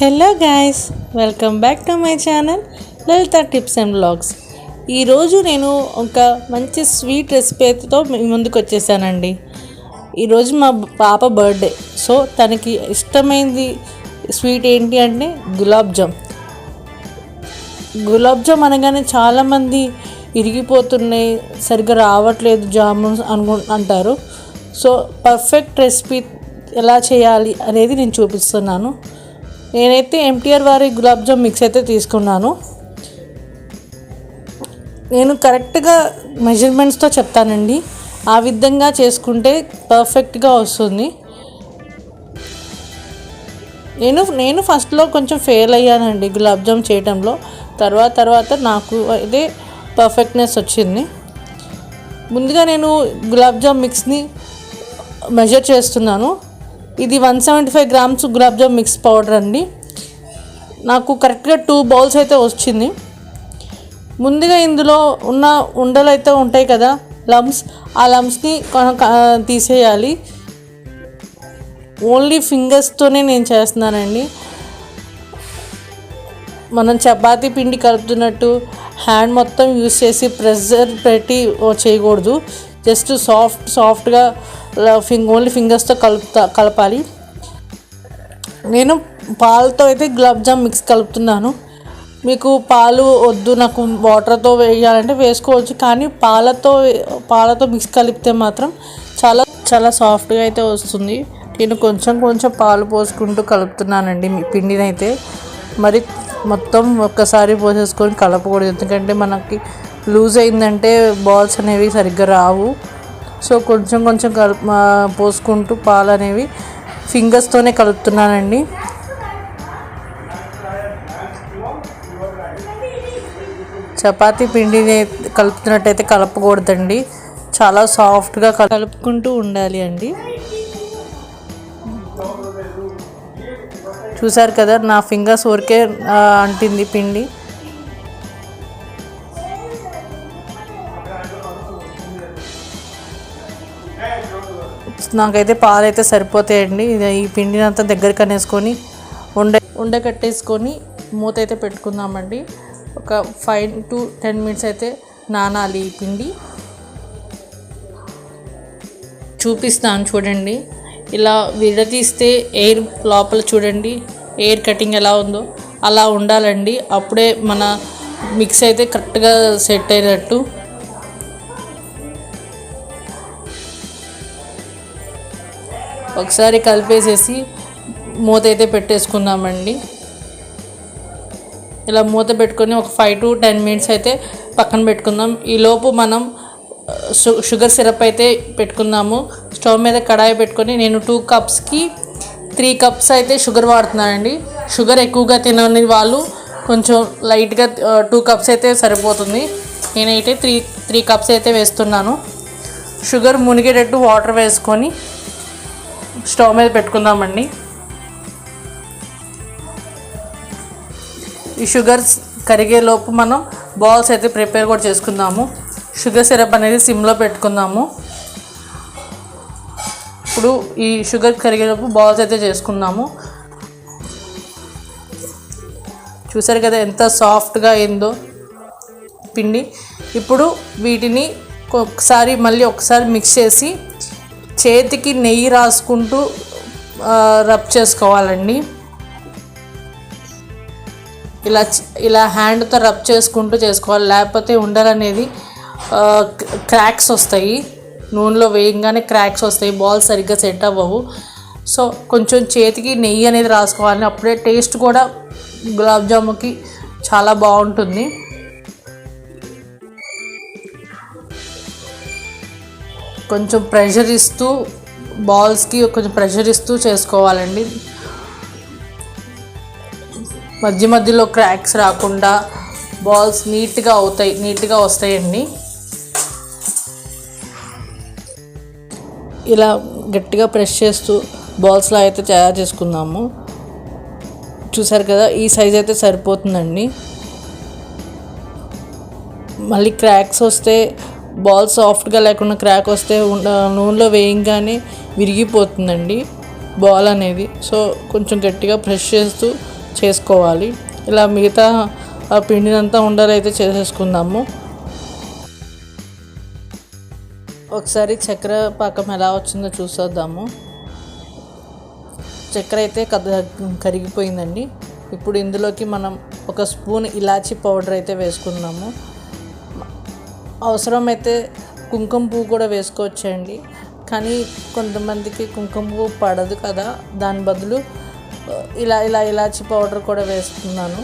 Hello guys, welcome back to my channel Lalitha tips and vlogs. ఈరోజు నేను ఒక మంచి స్వీట్ రెసిపీతో మీ ముందుకు వచ్చేసానండి. ఈరోజు మా పాప బర్త్డే. సో తనకి ఇష్టమైనది స్వీట్ ఏంటి అంటే గులాబ్ జామ్. గులాబ్ జామ్ అనగానే చాలామంది ఇరిగిపోతున్నాయి, సరిగ్గా రావట్లేదు జామున్ అంటారు. సో పర్ఫెక్ట్ రెసిపీ ఎలా చేయాలి అనేది నేను చూపిస్తున్నాను. నేనైతే ఎంటీఆర్ వారి గులాబ్ జామ్ మిక్స్ అయితే తీసుకున్నాను. నేను కరెక్ట్గా మెజర్మెంట్స్తో చెప్తానండి. ఆ విధంగా చేసుకుంటే పర్ఫెక్ట్గా వస్తుంది. నేను ఫస్ట్లో కొంచెం ఫెయిల్ అయ్యానండి గులాబ్ జామ్ చేయడంలో. తర్వాత నాకు ఇదే పర్ఫెక్ట్నెస్ వచ్చింది. ముందుగా నేను గులాబ్ జామ్ మిక్స్ని మెజర్ చేస్తున్నాను. ఇది 175 grams gulab jam mix powder అండి. నాకు కరెక్ట్గా 2 బౌల్స్ అయితే వచ్చింది. ముందుగా ఇందులో ఉన్న ఉండలు అయితే ఉంటాయి కదా, లమ్స్, ఆ లమ్స్ని తీసేయాలి. ఓన్లీ ఫింగర్స్తోనే నేను చేస్తున్నానండి. మనం చపాతీ పిండి కలుపుతున్నట్టు హ్యాండ్ మొత్తం యూస్ చేసి ప్రెషర్ పెట్టి చేయకూడదు. జస్ట్ సాఫ్ట్గా ఓన్లీ ఫింగర్స్తో కలపాలి. నేను పాలతో అయితే గులాబ్ జామ్ మిక్స్ కలుపుతున్నాను. మీకు పాలు వద్దు, నాకు వాటర్తో వేయాలంటే వేసుకోవచ్చు, కానీ పాలతో మిక్స్ కలిపితే మాత్రం చాలా సాఫ్ట్గా అయితే వస్తుంది. నేను కొంచెం పాలు పోసుకుంటూ కలుపుతున్నానండి పిండిని అయితే. మరి మొత్తం ఒక్కసారి పోసేసుకొని కలపకూడదు, ఎందుకంటే మనకి లూజ్ అయిందంటే బాల్స్ అనేవి సరిగ్గా రావు. సో కొంచెం పోసుకుంటూ పాలు అనేవి ఫింగర్స్తోనే కలుపుతున్నానండి. చపాతీ పిండిని కలుపుతున్నట్టయితే కలపకూడదండి, చాలా సాఫ్ట్గా కలుపుకుంటూ ఉండాలి అండి. చూసారు కదా, నా ఫింగర్స్ వరకే అంటింది పిండి. నాకైతే పాలు అయితే సరిపోతాయండి. ఈ పిండిని అంతా దగ్గరికి అనేసుకొని ఉండకట్టేసుకొని మూత అయితే పెట్టుకుందామండి. ఒక 5 to 10 minutes అయితే నానాలి ఈ పిండి. చూపిస్తాను చూడండి. ఇలా విడదీస్తే ఎయిర్ లోపల చూడండి, ఎయిర్ కటింగ్ ఎలా ఉందో అలా ఉండాలండి. అప్పుడే మన మిక్స్ అయితే కరెక్ట్గా సెట్ అయినట్టు. ఒకసారి కలిపేసేసి మూత అయితే పెట్టేసుకుందామండి. ఇలా మూత పెట్టుకొని ఒక 5 to 10 minutes అయితే పక్కన పెట్టుకుందాం. ఈలోపు మనం షుగర్ సిరప్ అయితే పెట్టుకుందాము. స్టవ్ మీద కడాయి పెట్టుకొని నేను 2 కప్స్కి 3 కప్స్ అయితే షుగర్ వాడుతున్నానండి. షుగర్ ఎక్కువగా తినని వాళ్ళు కొంచెం లైట్గా 2 కప్స్ అయితే సరిపోతుంది. నేనైతే 3 కప్స్ అయితే వేస్తున్నాను. షుగర్ మునిగేటట్టు వాటర్ వేసుకొని స్టవ్ మీద పెట్టుకుందామండి. ఈ షుగర్ కరిగేలోపు మనం బాల్స్ అయితే ప్రిపేర్ కూడా చేసుకుందాము. షుగర్ సిరప్ అనేది సిమ్లో పెట్టుకుందాము. ఇప్పుడు ఈ షుగర్ కరిగేలోపు బాల్స్ అయితే చేసుకుందాము. చూసారు కదా ఎంత సాఫ్ట్గా అయిందో పిండి. ఇప్పుడు వీటిని మళ్ళీ ఒకసారి మిక్స్ చేసి చేతికి నెయ్యి రాసుకుంటూ రబ్ చేసుకోవాలండి. ఇలా హ్యాండ్తో రబ్ చేసుకుంటూ చేసుకోవాలి, లేకపోతే ఉండలనేది క్రాక్స్ వస్తాయి. నూనెలో వేయంగానే క్రాక్స్ వస్తాయి, బాల్స్ సరిగ్గా సెట్ అవ్వవు. సో కొంచెం చేతికి నెయ్యి అనేది రాసుకోవాలి, అప్పుడే టేస్ట్ కూడా గులాబ్ జాముకి చాలా బాగుంటుంది. కొంచెం ప్రెషర్ ఇస్తూ బాల్స్కి కొంచెం ప్రెషర్ ఇస్తూ చేసుకోవాలండి. మధ్యలో క్రాక్స్ రాకుండా బాల్స్ నీట్గా వస్తాయండి. ఇలా గట్టిగా ప్రెస్ చేస్తూ బాల్స్లో అయితే తయారు చేసుకుందాము. చూసారు కదా, ఈ సైజ్ అయితే సరిపోతుందండి. మళ్ళీ క్రాక్స్ వస్తే, బాల్ సాఫ్ట్గా లేకుండా క్రాక్ వస్తే నూనెలో వేయంగానే విరిగిపోతుందండి బాల్ అనేది. సో కొంచెం గట్టిగా ప్రెస్ చేస్తూ చేసుకోవాలి. ఇలా మిగతా ఆ పిండినంతా ఉండలు అయితే చేసేసుకుందాము. ఒకసారి చక్కెర పాకం ఎలా వచ్చిందో చూసేద్దాము. చక్కెర అయితే కరిగిపోయిందండి. ఇప్పుడు ఇందులోకి మనం ఒక స్పూన్ ఇలాచీ పౌడర్ అయితే వేసుకుందాము. అవసరమైతే కుంకుమ పువ్వు కూడా వేసుకోవచ్చండి, కానీ కొంతమందికి కుంకుమ పువ్వు పడదు కదా, దాని బదులు ఇలా ఇలాచీ పౌడర్ కూడా వేస్తున్నాను.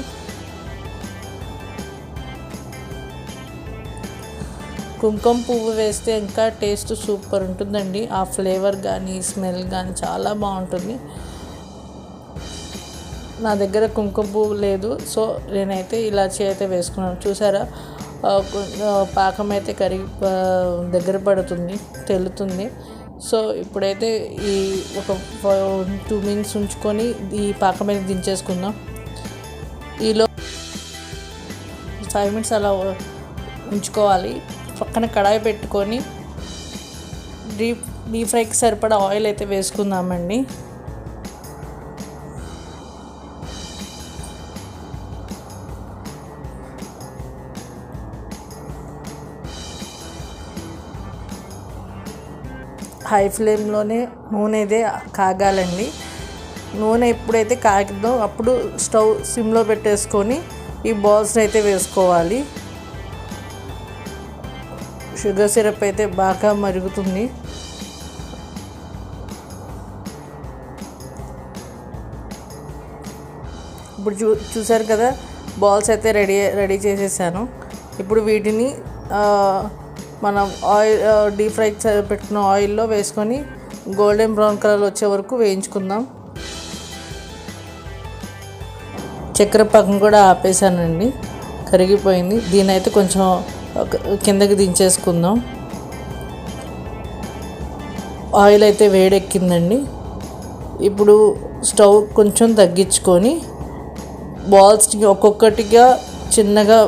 కుంకుమ పువ్వు వేస్తే ఇంకా టేస్ట్ సూపర్ ఉంటుందండి. ఆ ఫ్లేవర్ కానీ స్మెల్ కానీ చాలా బాగుంటుంది. నా దగ్గర కుంకుమ పువ్వు లేదు, సో నేనైతే ఇలాచీ అయితే వేసుకున్నాను. చూసారా, పాకం అయితే దగ్గర పడుతుంది, తెల్లుతుంది. సో ఇప్పుడైతే ఈ ఒక 2 మినిట్స్ ఉంచుకొని ఈ పాకం అయితే దించేసుకుందాం. ఈలో 5 మినిట్స్ అలా ఉంచుకోవాలి. పక్కన కడాయి పెట్టుకొని డీప్ ఫ్రైకి సరిపడా ఆయిల్ అయితే వేసుకుందామండి. హై ఫ్లేమ్లోనే నూనె అయితే కాగాలండి. నూనె ఎప్పుడైతే కాగిందో అప్పుడు స్టవ్ సిమ్లో పెట్టేసుకొని ఈ బాల్స్ అయితే వేసుకోవాలి. షుగర్ సిరప్ అయితే బాగా మరుగుతుంది. ఇప్పుడు చూసారు కదా, బాల్స్ అయితే రెడీ చేసేసాను. ఇప్పుడు వీటిని మనం డీప్ ఫ్రై పెట్టుకున్న ఆయిల్లో వేసుకొని గోల్డెన్ బ్రౌన్ కలర్ వచ్చే వరకు వేయించుకుందాం. చక్కెర పాకం కూడా ఆపేసానండి, కరిగిపోయింది. దీని అయితే కొంచెం కిందకి దించేసుకుందాం. ఆయిల్ అయితే వేడెక్కిందండి. ఇప్పుడు స్టవ్ కొంచెం తగ్గించుకొని బాల్స్ ఒక్కొక్కటిగా చిన్నగా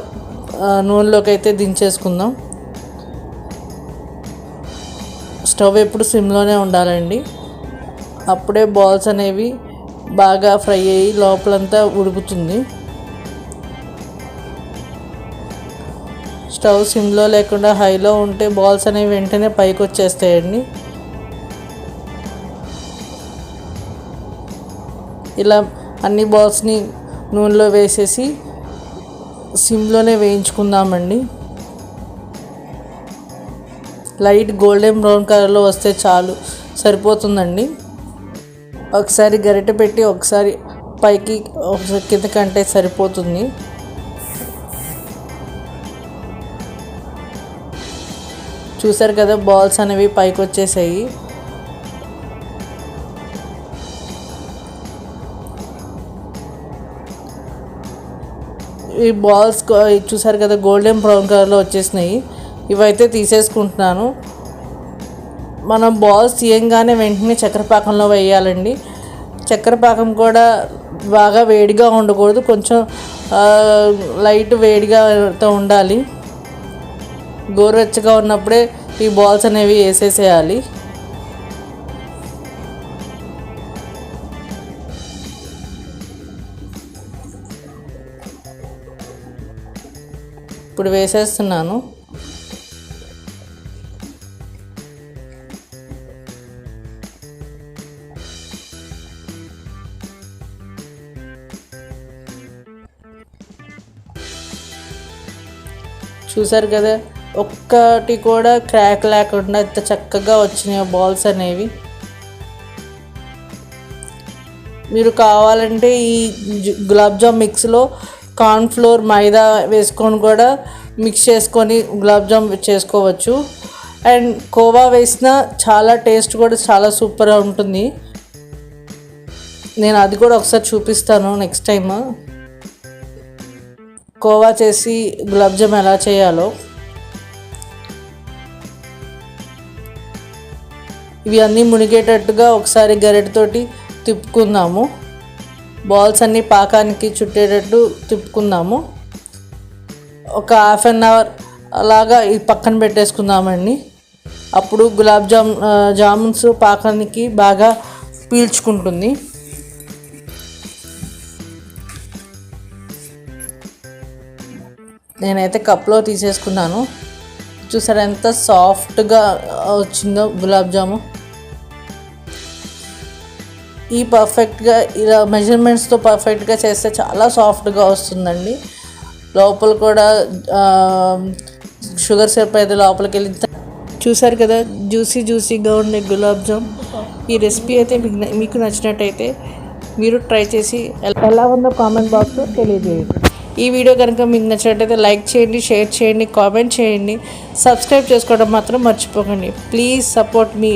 నూనెలోకి అయితే దించేసుకుందాం. స్టవ్ ఎప్పుడు సిమ్లోనే ఉండాలండి, అప్పుడే బాల్స్ అనేవి బాగా ఫ్రై అయ్యి లోపలంతా ఉడుకుతుంది. స్టవ్ సిమ్లో లేకుండా హైలో ఉంటే బాల్స్ అనేవి వెంటనే పైకి వచ్చేస్తాయండి. ఇలా అన్ని బాల్స్ని నూనెలో వేసేసి సిమ్లోనే వేయించుకుందామండి. లైట్ గోల్డెన్ బ్రౌన్ కలర్లో వస్తే చాలు, సరిపోతుందండి. ఒకసారి గరిటె పెట్టి ఒకసారి పైకి ఒకసారి కిందకంటే సరిపోతుంది. చూసారు కదా, బాల్స్ అనేవి పైకి వచ్చేసాయి. ఈ బాల్స్ చూసారు కదా, గోల్డెన్ బ్రౌన్ కలర్లో వచ్చేసినాయి. ఇవైతే తీసేసుకుంటున్నాను. మనం బాల్స్ తీయంగానే వెంటనే చక్కెర పాకంలో వేయాలండి. చక్కెర పాకం కూడా బాగా వేడిగా ఉండకూడదు, కొంచెం లైట్ వేడిగా ఉండాలి. గోరువెచ్చగా ఉన్నప్పుడే ఈ బాల్స్ అనేవి వేసేసేయాలి. ఇప్పుడు వేసేస్తున్నాను. చూసారు కదా, ఒక్కటి కూడా క్రాక్ లేకుండా ఎంత చక్కగా వచ్చినాయి బాల్స్ అనేవి. మీరు కావాలంటే ఈ గులాబ్ జామ్ మిక్స్లో కార్న్ఫ్లోర్ మైదా వేసుకొని కూడా మిక్స్ చేసుకొని గులాబ్ జామ్ చేసుకోవచ్చు. అండ్ కోవా వేసిన చాలా టేస్ట్ కూడా చాలా సూపర్గా ఉంటుంది. నేను అది కూడా ఒకసారి చూపిస్తాను నెక్స్ట్ టైం. కోవా చేసి గులాబ్ జామ్ ఎలా చేయాలో. ఇవి అన్నీ మునిగేటట్టుగా ఒకసారి గరిటెతోటి తిప్పుకుందాము. బాల్స్ అన్నీ పాకానికి చుట్టేటట్టు తిప్పుకుందాము. ఒక 1/2 అవర్ అలాగా ఈ పక్కన పెట్టేసుకుందామండి. అప్పుడు గులాబ్ జామున్స్ పాకానికి బాగా పీల్చుకుంటుంది. నేనైతే కప్లో తీసేసుకున్నాను. చూసారా ఎంత సాఫ్ట్గా వచ్చిందో గులాబ్ జాము. ఈ పర్ఫెక్ట్గా ఇలా మెజర్మెంట్స్తో పర్ఫెక్ట్గా చేస్తే చాలా సాఫ్ట్గా వస్తుందండి. లోపల కూడా షుగర్ సిరప్ అయితే లోపలికి వెళ్ళి చూసారు కదా జ్యూసీగా ఉండే గులాబ్ జామ్. ఈ రెసిపీ అయితే మీకు నచ్చినట్టయితే మీరు ట్రై చేసి ఎలా ఉందో కామెంట్ బాక్స్లో తెలియజేయండి. ఈ వీడియో కనుక మీకు నచ్చినట్టయితే లైక్ చేయండి, షేర్ చేయండి, కామెంట్ చేయండి, సబ్స్క్రైబ్ చేసుకోవడం మాత్రం మర్చిపోకండి. Please support me.